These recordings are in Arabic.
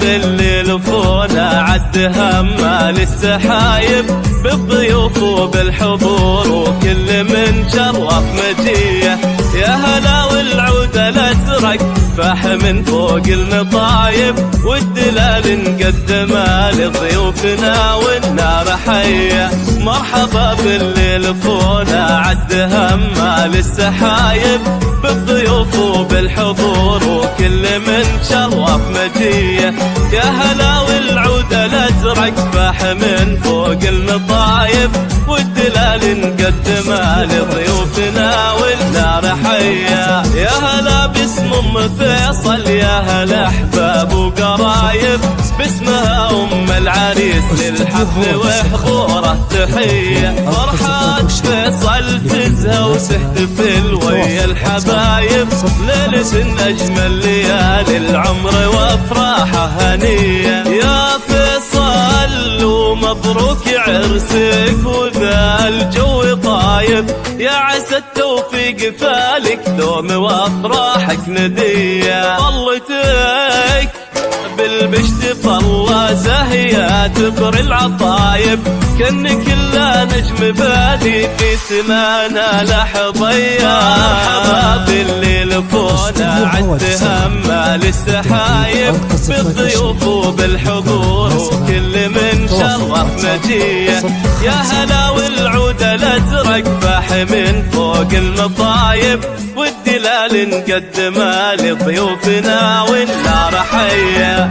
بالليل فونا عد همال السحايب بالضيوف وبالحضور وكل من شرف مجيه. يا هلا والعود الازرق فاح من فوق المطايب والدلال نقدمها لضيوفنا والنار حيه. مرحبا بالليل فونا عد همال السحايب بالضيوف وبالحضور وكل من شرف مجيه. يا هلا والعود الازرق فاح من فوق المطايب والدلال نقدمها لضيوفنا والنار حيه. يا هلا باسم ام فيصل يا هلا احباب وقرايب باسمها ام العريس للحفل وحضوره تحيه. فرحات فيصل تزهى وتحتفل ويا الحبايب ليلة اجمل ليالي العمر وافراحه هنيه. يا فيصل ومبروك عرسك وذا الجو طايب يا عسى التوفيق فالك دوم وافراحك نديه. طلتك بالبشت طلة زاهية تقر العطايب كأنك كلا نجم بادي في سمانا لحظية. مرحبا بالليل فونا عد همال السحايب بالضيوف وبالحضور وكل من شرف مجيه. يا هلا والعود الازرق فاح من فوق المطايب والدلال نقدمها لضيوفنا والنار حيه.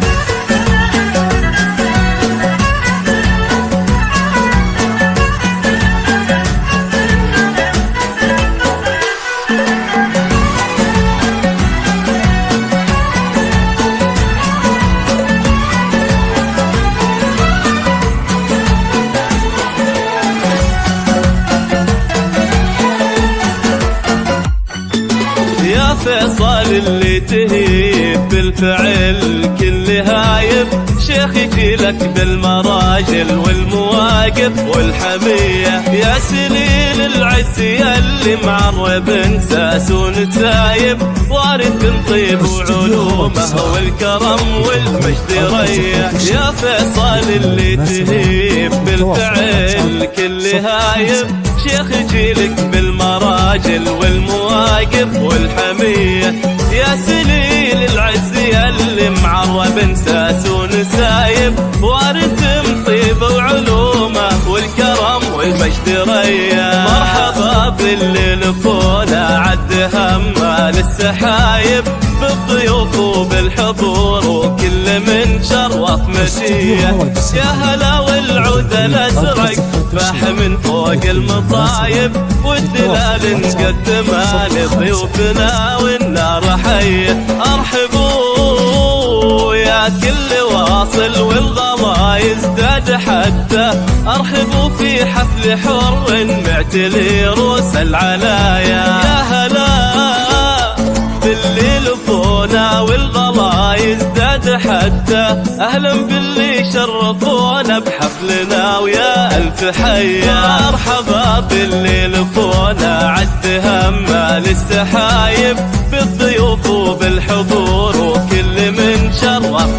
يا فيصل اللي تهيب بالفعل كل هايب شيخ يجيلك بالمراجل والمواقف والحمية. يا سليل العز ياللي معرب انساس ونتايب وارث من طيب وعلومه والكرم والمجد ريه. يا فيصل اللي تهيب بالفعل كل هايب شيخ يجيلك بالمراجل والمواقف والحمية. يا سليل العز ياللي معرب انساس ونسايب وارث من طيب وعلومه والكرم والمجد ريه. مرحبا بالليل فونا عد همال السحايب بالضيوف وبالحضور وكل من شرف مجيه. يا هلا والعود الازرق فاح من فوق المطايب والدلال نقدمها لضيوفنا والنار حيه. ارحبوا يا كل واصل والغلا يزداد حتى ارحبوا في حفل حر معتلي روس العلايا. يا هلا بالليل فونا والغلا يزداد حتى اهلا باللي شرفونا بحفلنا ويا الف حيه. مرحبا بالليل فونا عد همال السحايب بالضيوف وبالحضور وكل من شرف